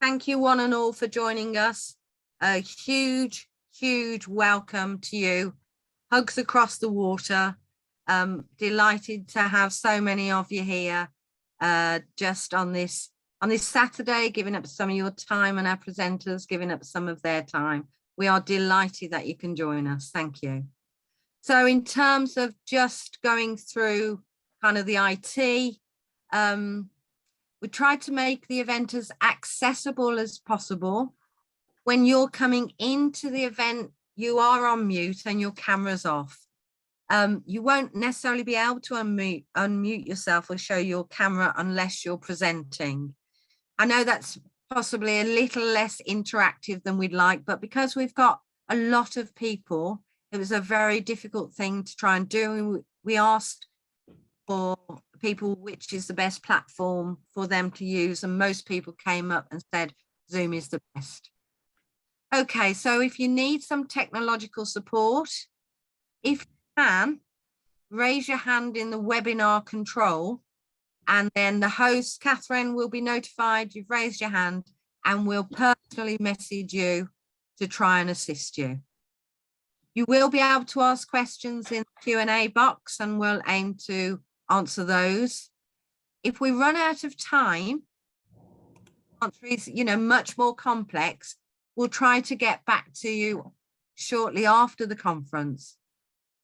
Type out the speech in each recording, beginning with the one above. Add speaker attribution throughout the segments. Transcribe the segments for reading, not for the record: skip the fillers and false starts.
Speaker 1: Thank you one and all for joining us. A huge, huge welcome to you. Hugs across the water. Delighted to have so many of you here just on this Saturday, giving up some of your time, and our presenters giving up some of their time. We are delighted that you can join us. Thank you. So in terms of just going through kind of the IT, we tried to make the event as accessible as possible. When you're coming into the event, you are on mute and your camera's off. You won't necessarily be able to unmute yourself or show your camera unless you're presenting. I know that's possibly a little less interactive than we'd like, but because we've got a lot of people, it was a very difficult thing to try and do. We asked for people which is the best platform for them to use, and most people came up and said Zoom is the best. Okay, so if you need some technological support, if you can, raise your hand in the webinar control, and then the host, Catherine, will be notified you've raised your hand and will personally message you to try and assist you. You will be able to ask questions in the Q&A box and we'll aim to answer those. If we run out of time, answer is, much more complex, we'll try to get back to you shortly after the conference.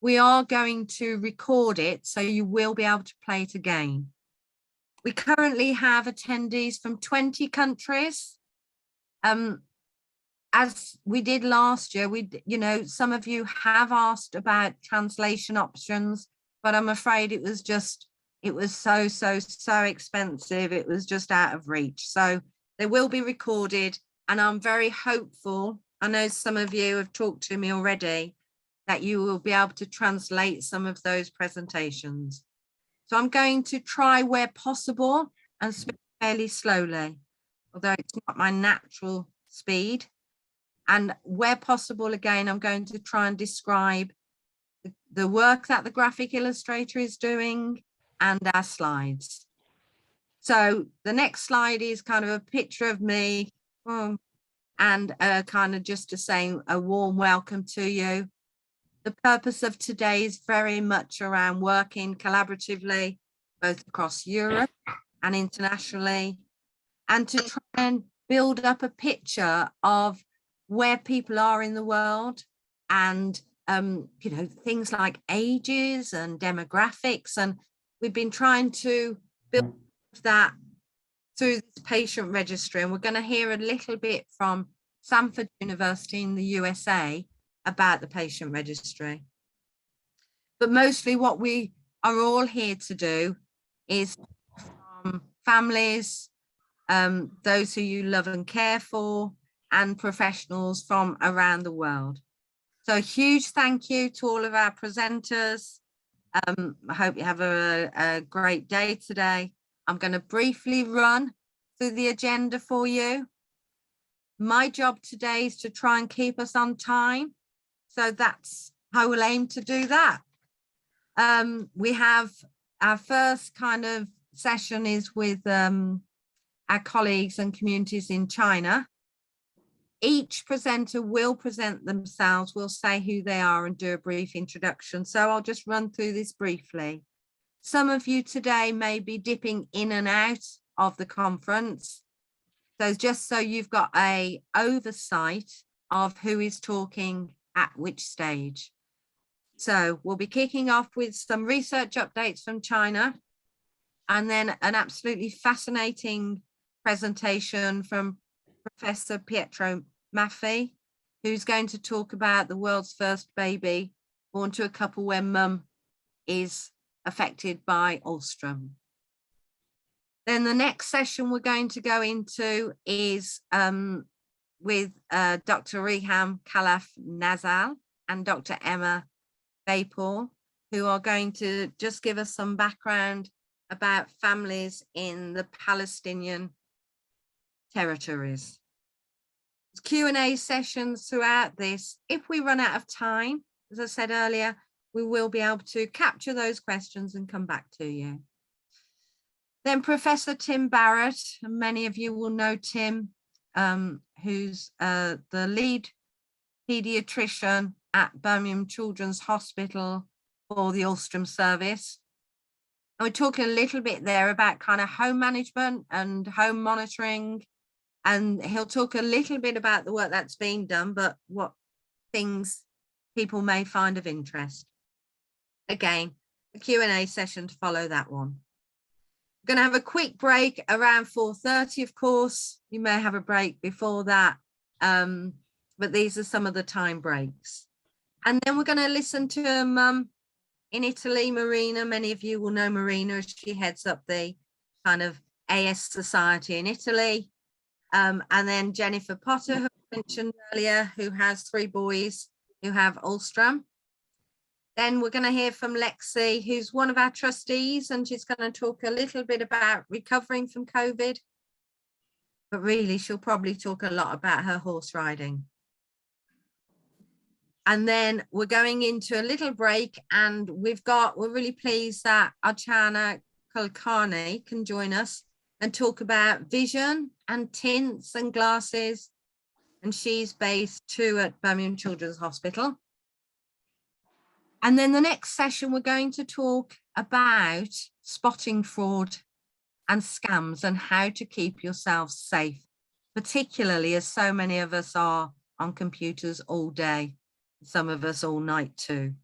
Speaker 1: We are going to record it, so you will be able to play it again. We currently have attendees from 20 countries. As we did last year, some of you have asked about translation options, but I'm afraid it was so expensive. It was just out of reach. So they will be recorded, and I'm very hopeful. I know some of you have talked to me already that you will be able to translate some of those presentations. So I'm going to try where possible and speak fairly slowly, although it's not my natural speed. And where possible, again, I'm going to try and describe the work that the graphic illustrator is doing and our slides. So the next slide is kind of a picture of me and kind of just to say a warm welcome to you. The purpose of today is very much around working collaboratively, both across Europe and internationally, and to try and build up a picture of where people are in the world and, things like ages and demographics. And we've been trying to build that through this patient registry. And we're going to hear a little bit from Stanford University in the USA about the patient registry. But mostly what we are all here to do is from families, those who you love and care for, and professionals from around the world. So a huge thank you to all of our presenters. I hope you have a great day today. I'm going to briefly run through the agenda for you. My job today is to try and keep us on time. So that's how we'll aim to do that. We have our first kind of session is with our colleagues and communities in China. Each presenter will present themselves, will say who they are and do a brief introduction. So I'll just run through this briefly. Some of you today may be dipping in and out of the conference. So just so you've got an oversight of who is talking at which stage. So we'll be kicking off with some research updates from China, and then an absolutely fascinating presentation from Professor Pietro Maffei, who's going to talk about the world's first baby born to a couple where mum is affected by Alstrom. Then the next session we're going to go into is with Dr. Reham Khalaf-Nazal and Dr. Emma Vapor, who are going to just give us some background about families in the Palestinian territories. Q&A sessions throughout this. If we run out of time, as I said earlier, we will be able to capture those questions and come back to you. Then Professor Tim Barrett, and many of you will know Tim. who's the lead pediatrician at Birmingham Children's Hospital for the Alstrom service. And we're talking a little bit there about kind of home management and home monitoring. And he'll talk a little bit about the work that's being done, but what things people may find of interest. Again, a Q&A session to follow that one. We're going to have a quick break around 4:30, of course. You may have a break before that, but these are some of the time breaks. And then we're going to listen to Mum in Italy, Marina. Many of you will know Marina as she heads up the kind of AS Society in Italy. And then Jennifer Potter, who I mentioned earlier, who has 3 boys who have Alstrom. Then we're going to hear from Lexi, who's one of our trustees, and she's going to talk a little bit about recovering from COVID. But really, she'll probably talk a lot about her horse riding. And then we're going into a little break, and we're really pleased that Archana Kulkarni can join us and talk about vision and tints and glasses. And she's based too at Birmingham Children's Hospital. And then the next session, we're going to talk about spotting fraud and scams and how to keep yourself safe, particularly as so many of us are on computers all day, some of us all night too.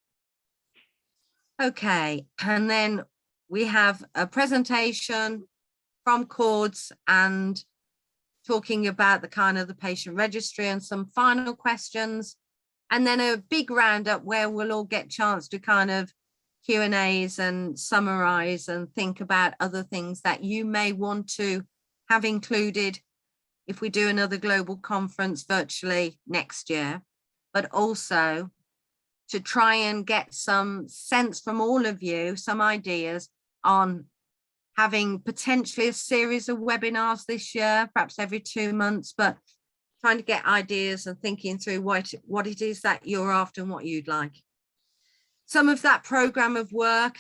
Speaker 1: Okay, and then we have a presentation from Cords and talking about the kind of the patient registry and some final questions. And then a big roundup where we'll all get a chance to kind of Q&As and summarize and think about other things that you may want to have included if we do another global conference virtually next year, but also to try and get some sense from all of you, some ideas on having potentially a series of webinars this year, perhaps every 2 months, but trying to get ideas and thinking through what it is that you're after and what you'd like. Some of that program of work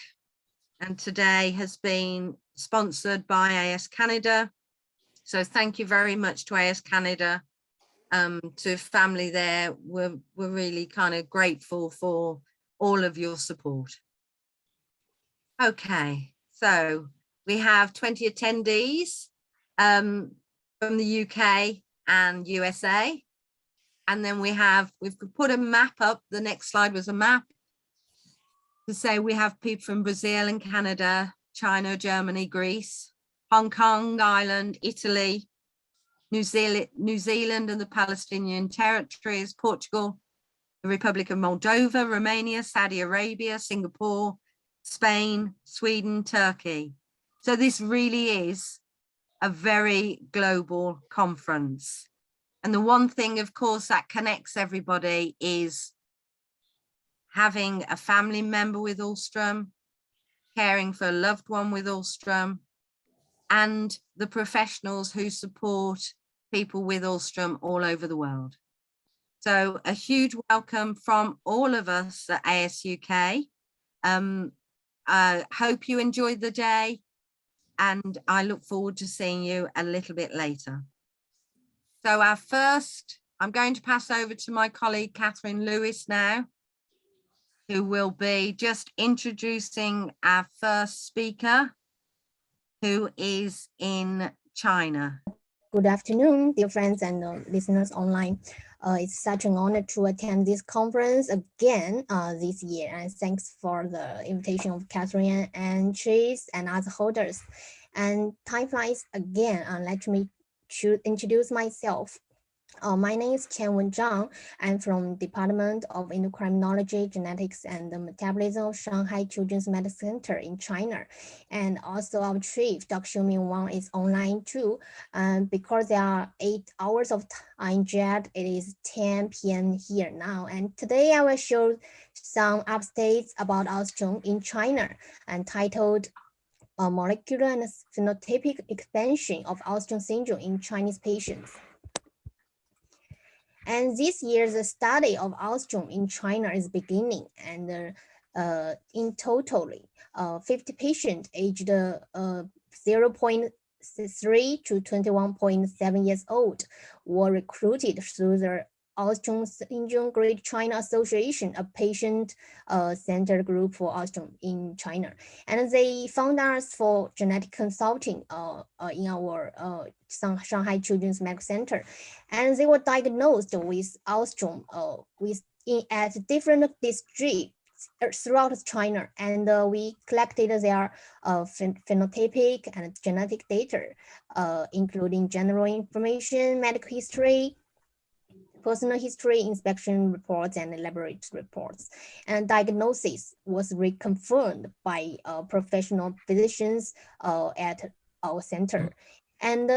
Speaker 1: and today has been sponsored by AS Canada. So thank you very much to AS Canada, to family there. We're really kind of grateful for all of your support. Okay, so we have 20 attendees from the UK and USA. And then we've put a map up. The next slide was a map to say we have people from Brazil and Canada, China, Germany, Greece, Hong Kong, Ireland, Italy, New Zealand and the Palestinian territories, Portugal, the Republic of Moldova, Romania, Saudi Arabia, Singapore, Spain, Sweden, Turkey. So this really is a very global conference. And the one thing, of course, that connects everybody is having a family member with Alstrom, caring for a loved one with Alstrom, and the professionals who support people with Alstrom all over the world. So a huge welcome from all of us at ASUK. I hope you enjoyed the day, and I look forward to seeing you a little bit later. So I'm going to pass over to my colleague, Catherine Lewis now, who will be just introducing our first speaker, who is in China.
Speaker 2: Good afternoon, dear friends and listeners online. It's such an honor to attend this conference again this year, and thanks for the invitation of Catherine and Chase and other holders. And time flies again. Let me introduce myself. My name is Qianwen Zhang. I'm from Department of Endocrinology, Genetics and Metabolism of Shanghai Children's Medicine Center in China. And also our chief, Dr. Xiumin Wang, is online too. Because there are 8 hours of time jet, it is 10 p.m. here now. And today I will show some updates about Alstrom in China, and titled Molecular and Phenotypic Expansion of Alstrom Syndrome in Chinese Patients. And this year, the study of Alstrom in China is beginning, and in totally 50 patients aged 0.6 3 to 21.7 years old were recruited through the Osteom Syndrome Great China Association, a patient-centered group for osteom in China. And they found us for genetic consulting in our Shanghai Children's Medical Center. And they were diagnosed with osteom at different districts throughout China, and we collected their phenotypic and genetic data, including general information, medical history, personal history, inspection reports, and laboratory reports. And diagnosis was reconfirmed by professional physicians at our center. And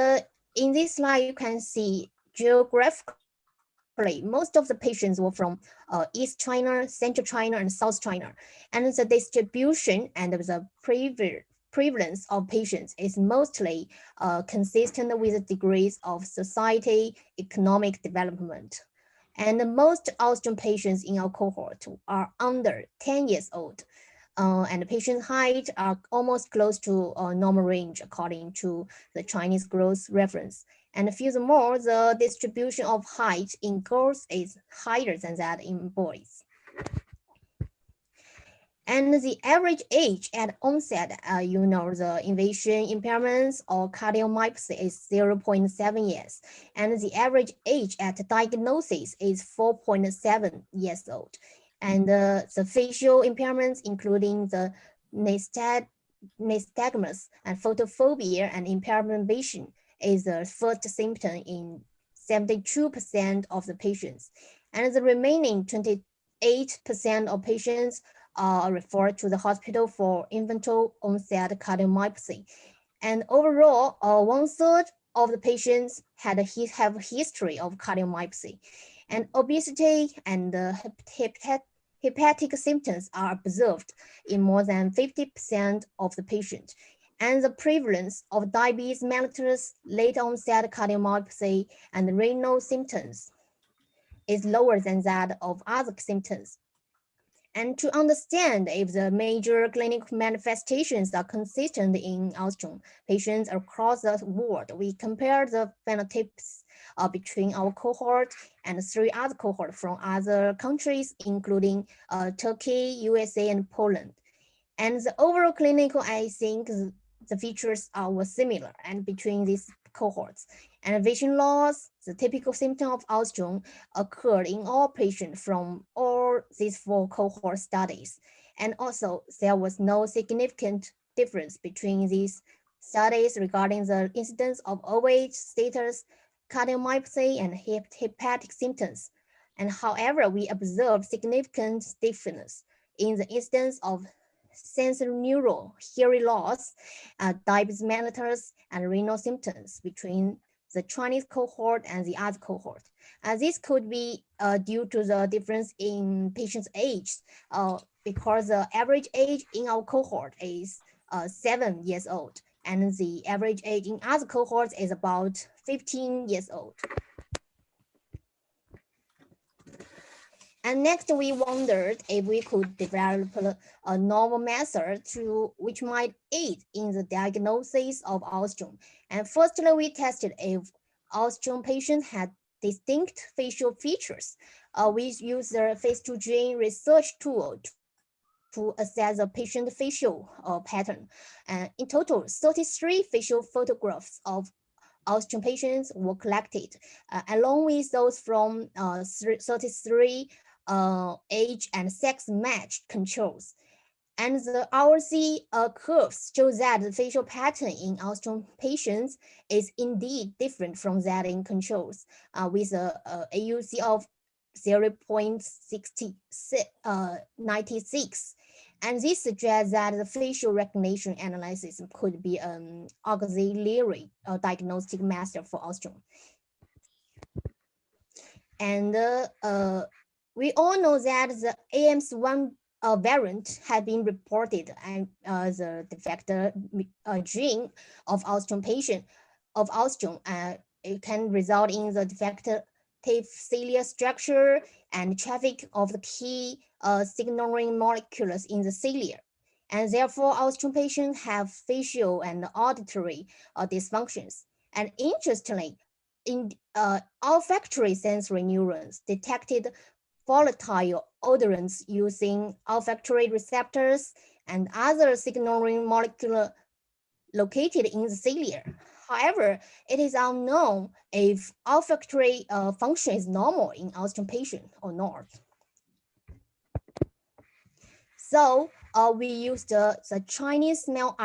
Speaker 2: in this slide, you can see geographically, most of the patients were from East China, Central China, and South China. And the distribution and the prevalence of patients is mostly consistent with the degrees of society economic development. And most osteom patients in our cohort are under 10 years old. And the patient height are almost close to normal range according to the Chinese growth reference. And furthermore, the distribution of height in girls is higher than that in boys. And the average age at onset, the invasion impairments or cardiomyopathy is 0.7 years. And the average age at diagnosis is 4.7 years old. And the facial impairments, including the nystagmus and photophobia and impairment vision, is the first symptom in 72% of the patients. And the remaining 28% of patients are referred to the hospital for infantile onset cardiomyopathy. And overall, 1/3 of the patients have a history of cardiomyopathy. And obesity and hepatic symptoms are observed in more than 50% of the patients. And the prevalence of diabetes mellitus, late onset cardiomyopathy, and renal symptoms is lower than that of other symptoms. And to understand if the major clinical manifestations are consistent in osteom patients across the world, we compare the phenotypes between our cohort and 3 other cohorts from other countries, including Turkey, USA, and Poland. And the overall clinical, I think the features were similar and between these cohorts. And vision loss, the typical symptom of osteom, occurred in all patients from all these 4 cohort studies. And also, there was no significant difference between these studies regarding the incidence of overweight status, cardiomyopathy, and hepatic symptoms. And however, we observed significant difference in the incidence of sensorineural hearing loss, diabetes mellitus, and renal symptoms between the Chinese cohort and the other cohort. This could be due to the difference in patients' age, because the average age in our cohort is 7 years old, and the average age in other cohorts is about 15 years old. And next, we wondered if we could develop a novel method which might aid in the diagnosis of osteom. And firstly, we tested if osteom patients had distinct facial features. We used the Face2 Gene research tool to assess the patient facial pattern. And in total, 33 facial photographs of osteom patients were collected, along with those from 33 age and sex matched controls. And the RC curves show that the facial pattern in osteom patients is indeed different from that in controls, with a AUC of 0.96. And this suggests that the facial recognition analysis could be an auxiliary diagnostic method for osteom. And we all know that the AMS1 variant had been reported, and the defector gene of osteom patient of osteom, it can result in the defective cilia structure and traffic of the key signaling molecules in the cilia. And therefore, Alzheimer's patients have facial and auditory dysfunctions. And interestingly, in olfactory sensory neurons detected volatile odorants using olfactory receptors and other signaling molecular located in the cilia. However, it is unknown if olfactory function is normal in Alzheimer's patients or not. So we used the Chinese smell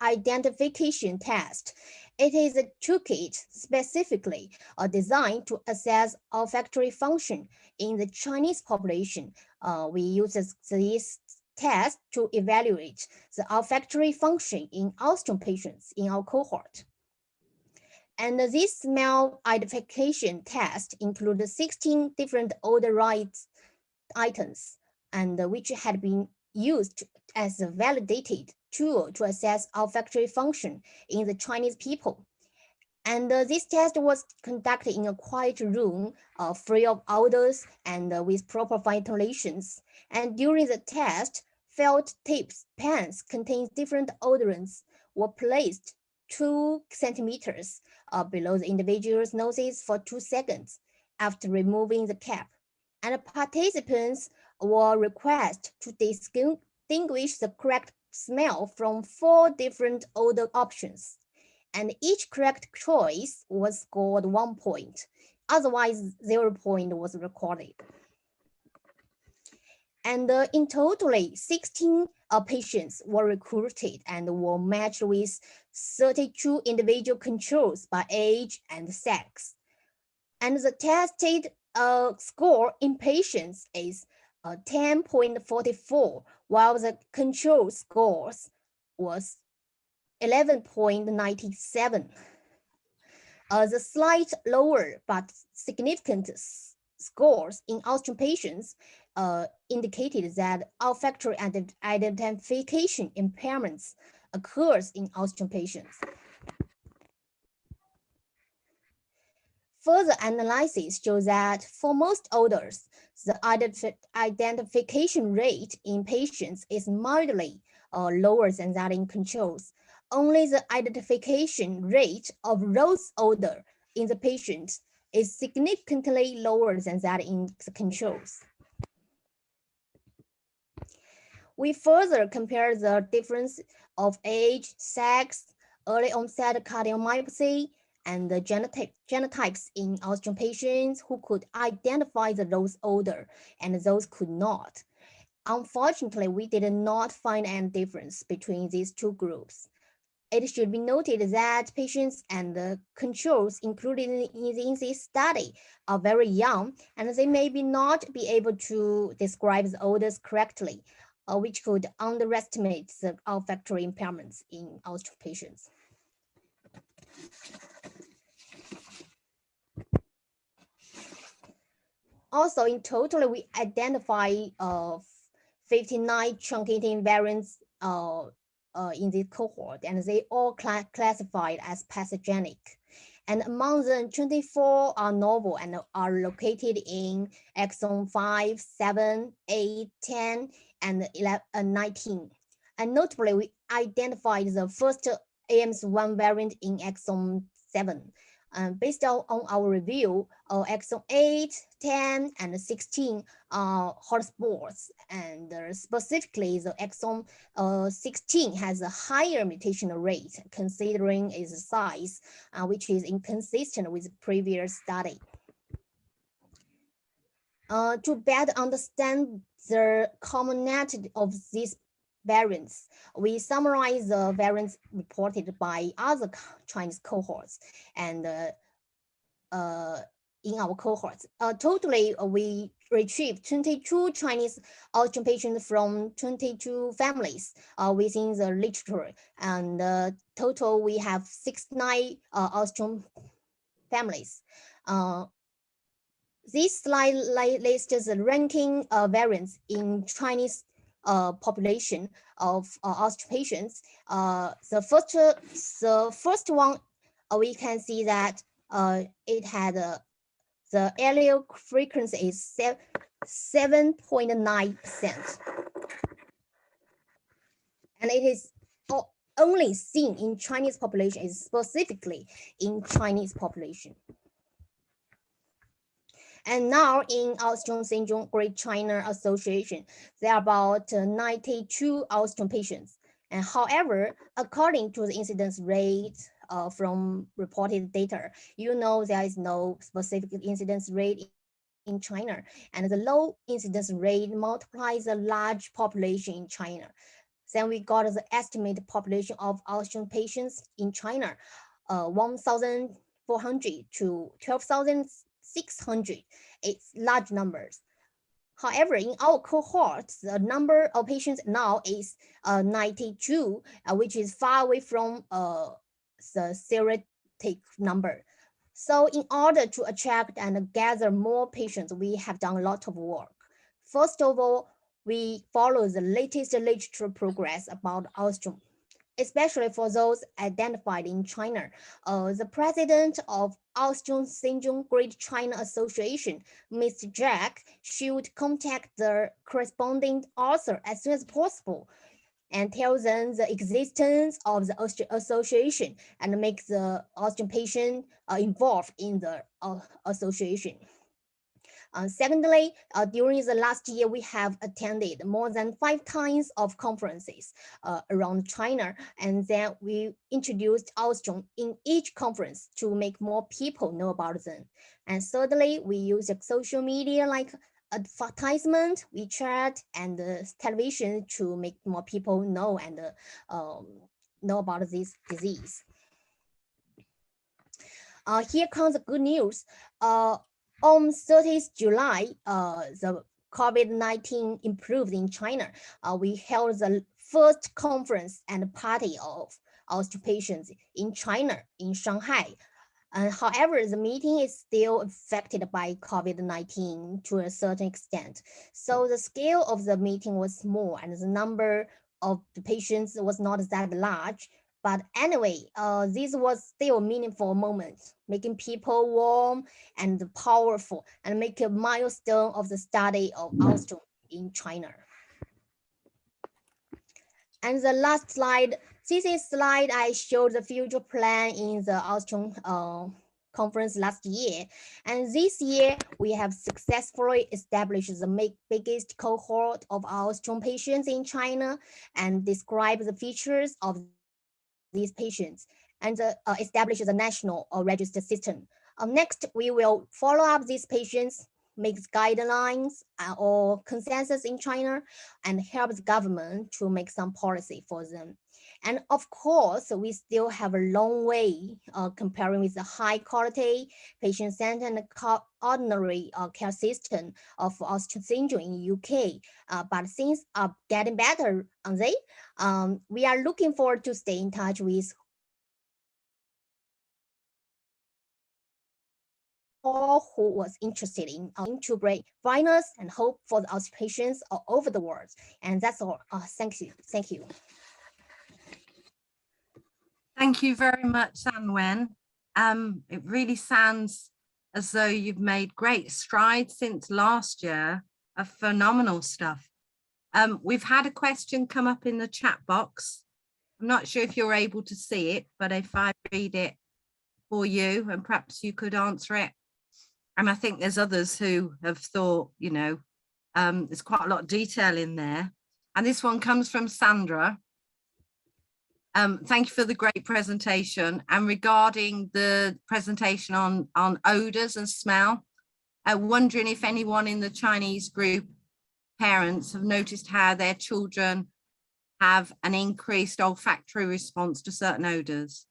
Speaker 2: identification test. It is a toolkit specifically designed to assess olfactory function in the Chinese population. We use this test to evaluate the olfactory function in Alzheimer's patients in our cohort. And this smell identification test included 16 different odor rights items, and which had been used as a validated tool to assess olfactory function in the Chinese people. And this test was conducted in a quiet room, free of odors and with proper ventilations. And during the test, felt tips pens containing different odorants were placed 2 centimeters below the individual's noses for 2 seconds after removing the cap. And participants were requested to distinguish the correct smell from 4 different odor options. And each correct choice was scored 1 point. Otherwise, 0 point was recorded. And in totally, 16 patients were recruited and were matched with 32 individual controls by age and sex. And the tested score in patients is 10.44, while the control scores was 11.97. The slight lower but significant scores in Alzheimer's patients indicated that olfactory identification impairments occurs in Alzheimer's patients. Further analysis shows that for most odors, the identification rate in patients is mildly lower than that in controls. Only the identification rate of rose odor in the patient is significantly lower than that in the controls. We further compare the difference of age, sex, early onset cardiomyopathy, and the genotypes in Alzheimer's patients who could identify the rose odor and those could not. Unfortunately, we did not find any difference between these two groups. It should be noted that patients and the controls included in this study are very young, and they may not be able to describe the odors correctly, which could underestimate the olfactory impairments in Alzheimer's patients. Also, in total, we identify 59 truncating variants in this cohort, and they all classified as pathogenic. And among them, 24 are novel and are located in exon 5, 7, 8, 10, and 19. And notably, we identified the first AMS1 variant in exon 7. Based on our review, exon 8, 10, and 16 are hotspots, and specifically the exon 16 has a higher mutational rate considering its size, which is inconsistent with previous study. To better understand the commonality of these variants, we summarize the variants reported by other Chinese cohorts and in our cohorts. Totally, we retrieved 22 Chinese Alzheimer's patients from 22 families within the literature, and total we have 69 Alzheimer's families. This slide lists the ranking variants in Chinese population of Alzheimer's patients. The first one, we can see that it had the allele frequency is 7.9%. and it is only seen in Chinese population, is specifically in Chinese population. And now in Alström syndrome Great China Association, there are about 92 Alström patients. And however, according to the incidence rate from reported data, you know there is no specific incidence rate in China, and the low incidence rate multiplies the large population in China. Then we got the estimated population of Alström patients in China, 1,400 to 12,600. It's large numbers. However, in our cohorts, the number of patients now is 92, which is far away from the theoretic number. So in order to attract and gather more patients, we have done a lot of work. First of all, we follow the latest literature progress about Alström, especially for those identified in China. The president of Alström Syndrome Great China Association, Mr. Jack, should contact the corresponding author as soon as possible and tell them the existence of the association and make the Alström patient involved in the association. Secondly, during the last year, we have attended more than 5 times of conferences around China, and then we introduced Alström in each conference to make more people know about them. And thirdly, we use social media like advertisement, WeChat, and television to make more people know and know about this disease. Here comes the good news. On 30th July, the COVID-19 improved in China. We held the first conference and party of Alström patients in China, in Shanghai. However, the meeting is still affected by COVID-19 to a certain extent. So the scale of the meeting was small and the number of the patients was not that large. But anyway, this was still a meaningful moment, making people warm and powerful and make a milestone of the study of Alström in China. And the last slide, this is slide I showed the future plan in the Alström conference last year. And this year, we have successfully established the biggest cohort of Alström patients in China and describe the features of these patients and establish the national register system. Next, we will follow up these patients, make guidelines or consensus in China, and help the government to make some policy for them. And of course, we still have a long way comparing with the high quality patient-centered and ordinary care system of Alström syndrome in UK. But things are getting better, aren't they? We are looking forward to stay in touch with all who was interested in to bring awareness and hope for the Alström patients all over the world. And that's all. Thank you. Thank you.
Speaker 1: Thank you very much, Qianwen. It really sounds as though you've made great strides since last year of phenomenal stuff. We've had a question come up in the chat box. I'm not sure if you're able to see it, but if I read it for you and perhaps you could answer it. And I think there's others who have thought, you know, there's quite a lot of detail in there. And this one comes from Sandra. Thank you for the great presentation. And regarding the presentation on odors and smell, I'm wondering if anyone in the Chinese group parents have noticed how their children have an increased olfactory response to certain odors.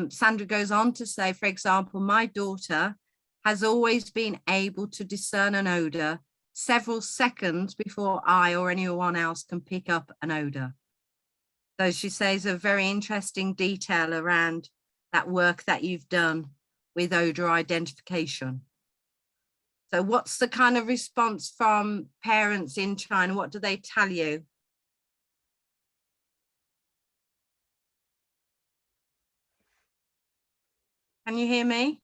Speaker 1: Sandra goes on to say, for example, my daughter has always been able to discern an odor several seconds before I or anyone else can pick up an odor. So she says a very interesting detail around that work that you've done with odor identification. So what's the kind of response from parents in China? What do they tell you? Can you hear me?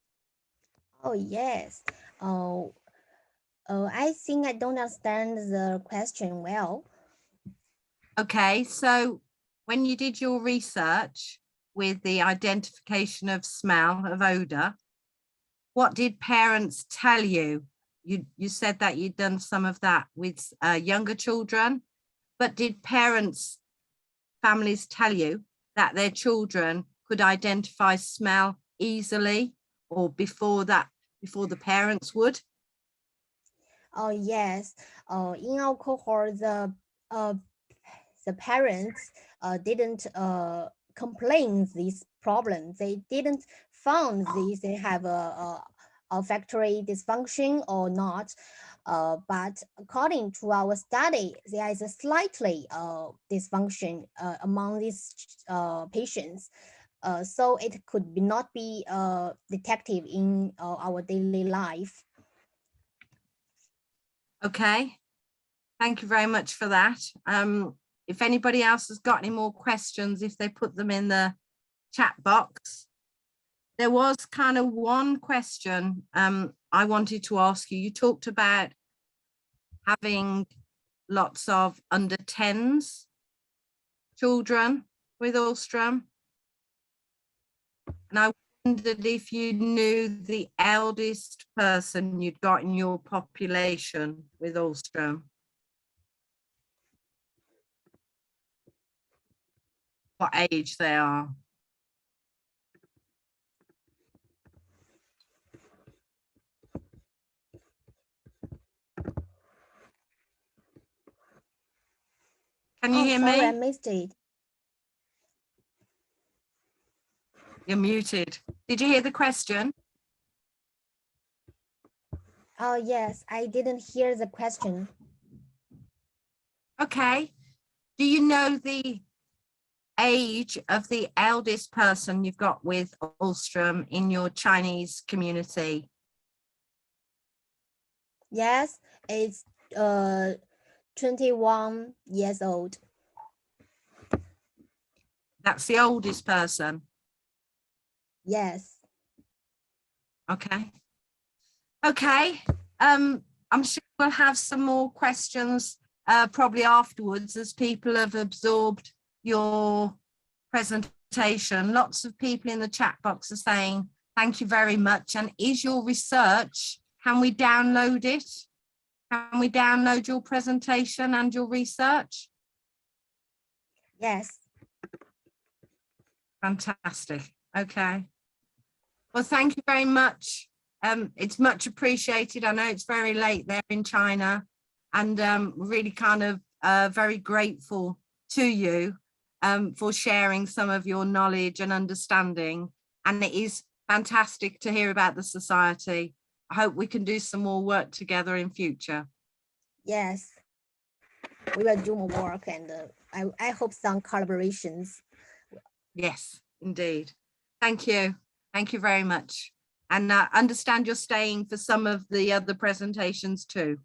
Speaker 2: Oh, yes. I think I don't understand the question well.
Speaker 1: Okay, so when you did your research with the identification of smell, of odor, what did parents tell you? You said that you'd done some of that with younger children, but did families tell you that their children could identify smell easily or before the parents would?
Speaker 2: Oh yes. In our cohort, the parents didn't complain this problem. They didn't found this. They have a olfactory dysfunction or not. But according to our study, there is a slightly dysfunction among these patients. So it could not be detected in our daily life.
Speaker 1: Okay, thank you very much for that. If anybody else has got any more questions, if they put them in the chat box. There was kind of one question I wanted to ask you. You talked about having lots of under 10s children with Ulstrom. And I wondered if you knew the eldest person you'd got in your population with Ulstrom. What age they are. Can you hear
Speaker 2: sorry,
Speaker 1: me?
Speaker 2: I missed it.
Speaker 1: You're muted. Did you hear the question?
Speaker 2: Oh yes, I didn't hear the question.
Speaker 1: Okay. Do you know the age of the eldest person you've got with Ulstrom in your Chinese community?
Speaker 2: Yes, it's 21 years old.
Speaker 1: That's the oldest person.
Speaker 2: Yes.
Speaker 1: Okay. Okay. I'm sure we'll have some more questions probably afterwards as people have absorbed your presentation. Lots of people in the chat box are saying, thank you very much. And is your research, can we download it? Can we download your presentation and your research?
Speaker 2: Yes.
Speaker 1: Fantastic. Okay. Well, thank you very much. It's much appreciated. I know it's very late there in China, and really kind of very grateful to you for sharing some of your knowledge and understanding. And it is fantastic to hear about the society. I hope we can do some more work together in future.
Speaker 2: Yes. We will do more work, and I hope some collaborations.
Speaker 1: Yes, indeed. Thank you. Thank you very much. And understand you're staying for some of the other presentations too.